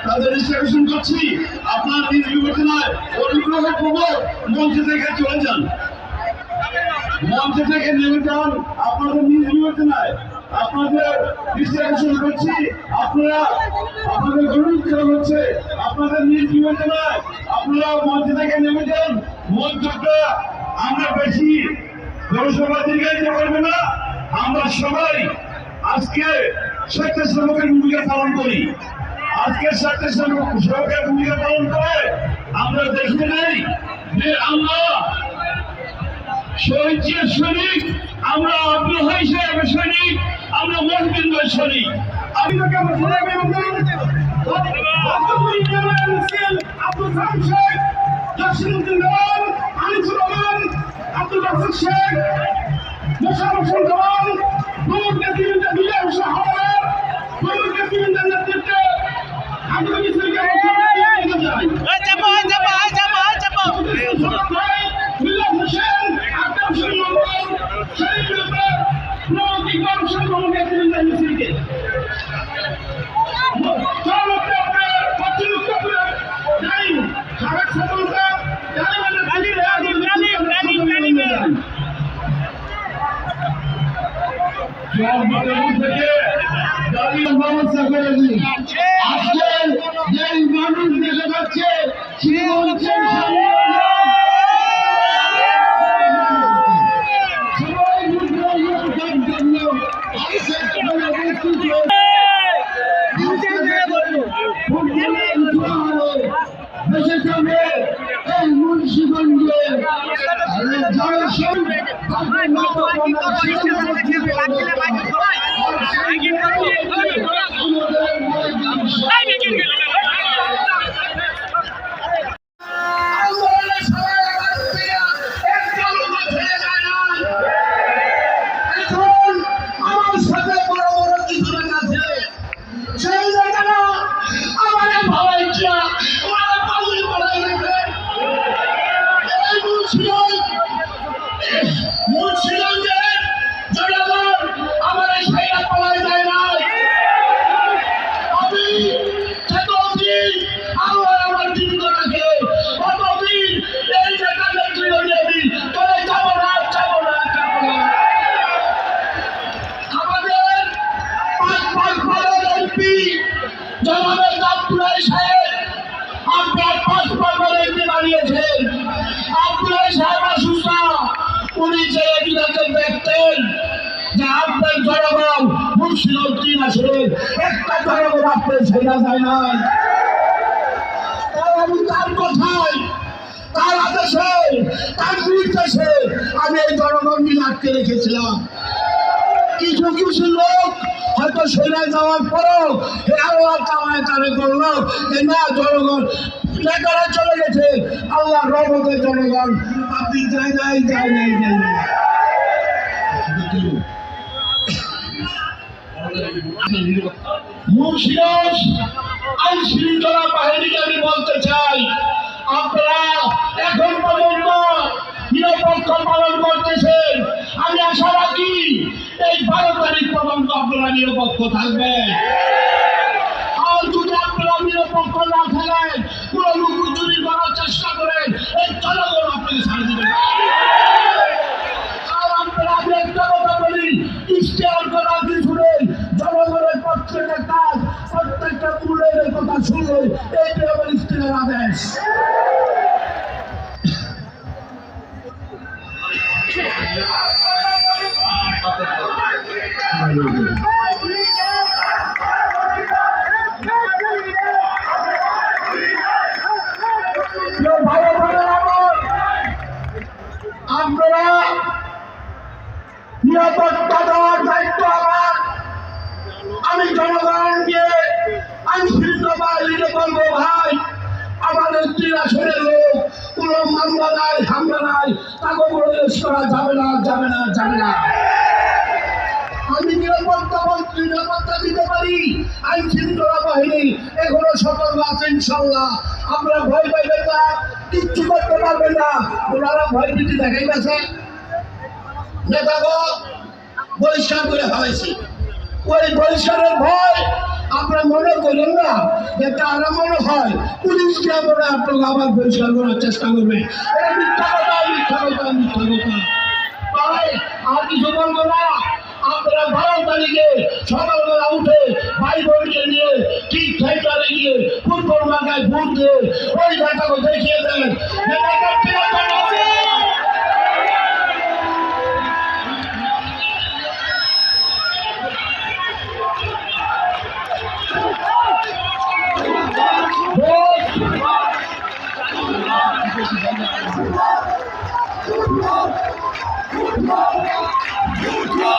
তাদের রেজিস্ট্রেশন করছি। আপনার নিজ বিবেচনায় অনুগ্রহপূর্বক মঞ্চ থেকে চলে যান, মঞ্চ থেকে নেমে যান। আপনাদের নিজ বিবেচনায় আপনাদের রেজিস্ট্রেশন করছি। আপনারা আপনাদের অনুরোধ করা হচ্ছে, আপনাদের নিজ বিবেচনায় আপনারা মঞ্চ থেকে নেমে যান। মঞ্চটা আমরা বেশি জনসভা দীর্ঘায়িত করবে না। আমরা সবাই আজকে স্বেচ্ছাসেবকের ভূমিকা পালন করি। আজকে স্বেচ্ছাসেবকের ভূমিকা পালন করে আমরা দেখতে নেই যে আমরা শহীদের সৈনিক, আমরা আব্দুল সাহেবের সৈনিক, আমরা মহিউদ্দিনের সৈনিক। আমি আব্দুল সালাম শেখ, জসিমউদ্দিন রায়, আনিসুর রহমান, আব্দুল রাজ্জাক শেখ, মোশাররফ হোসেন খান, প্রমুখ নেতৃবৃন্দের বিজয় হোসেন হাওলাদার, প্রমুখ নেতৃবৃন্দের নেতৃত্বে আমরা মিছিলকে ব্যবস্থা করে দিই। আজকে যে মানুষ দেখা যাচ্ছে এই মুন্সিগঞ্জে উনি যে দেখতেন যে আপনার জনগণ মুর্শিদগঞ্জ 3 আসলে একটা জনগণ আপনার ছেড়া যায় না। আমি তার কথায়, তার আদেশে, তার নির্দেশে আমি এই জনগণ নিয়ে আটকে রেখেছিলাম। কিছু কিছু লোক হয়তো সরে যাওয়ার পরও আল্লাহ তাআলা তারে করলো যে না, জনগণ নেতারা চলে গেছে, আল্লাহ রহমতে জনগণ আপনি যাই নাই। মুন্সিগঞ্জ আইন শৃঙ্খলা বাহিনীকে আমি বলতে চাই, আপনারা এখন পর্যন্ত নিরপেক্ষ পালন করতেছেন। আমি আশা রাখি এই 12 তারিখ পর্যন্ত আপনারা নিরপেক্ষ থাকবেন। আর যদি আপনারা নিরপেক্ষ না থাকেন, কোনো লুকোচুরি করার চেষ্টা করেন, এই জনগণ আপনাকে ছাড় দিবে না। আর আপনারা আমি একটা কথা বলি, ইশতেহার করার কিছু নেই। জনগণের প্রত্যেকটা কাজ, প্রত্যেকটা মূল্যের কথা শুনলে এইটা আমার ইশতেহার আদেশ। আপনারা নিরাপত্তা দেওয়ার দায়িত্ব আমার। আমি জনগণকে আইন শৃঙ্খলা বাহিনীকে বলবো, ভাই আমাদের 3 আসনের লোক, কোন মামলা নাই, হামলা নাই, তাকে প্রবেশ করা যাবে না। আমি নিরাপত্তা দিতে পারি। আইন শৃঙ্খলা বাহিনী এখনো সতর্ক আছে ইনশাল্লাহ। আমরা ভয় পাইবেন না, কিচ্ছু করতে পারবেন না। ওনারা ভয় ভীতি দেখাই গেছে, নেতাগণ বহিষ্কার করে হয়েছে। ওই বহিষ্কারের ভয় আপনারা মনে করেন না যে তারা মনে হয় পুলিশকে আমরা আপনাকে আবার পরিষ্কার করার চেষ্টা করবে। এটা মিথ্যা কথা, মিথ্যা কথা, মিথ্যা কথা। তাই আর কিছু বলবো না। আপনারা 12 তারিখে সকালবেলা উঠে ভাই বোনকে নিয়ে ঠিক সেন্টারে গিয়ে ফুটবল মাথায় ভোট দিয়ে ওই ঘাটাকে দেখিয়ে দেন। Good luck!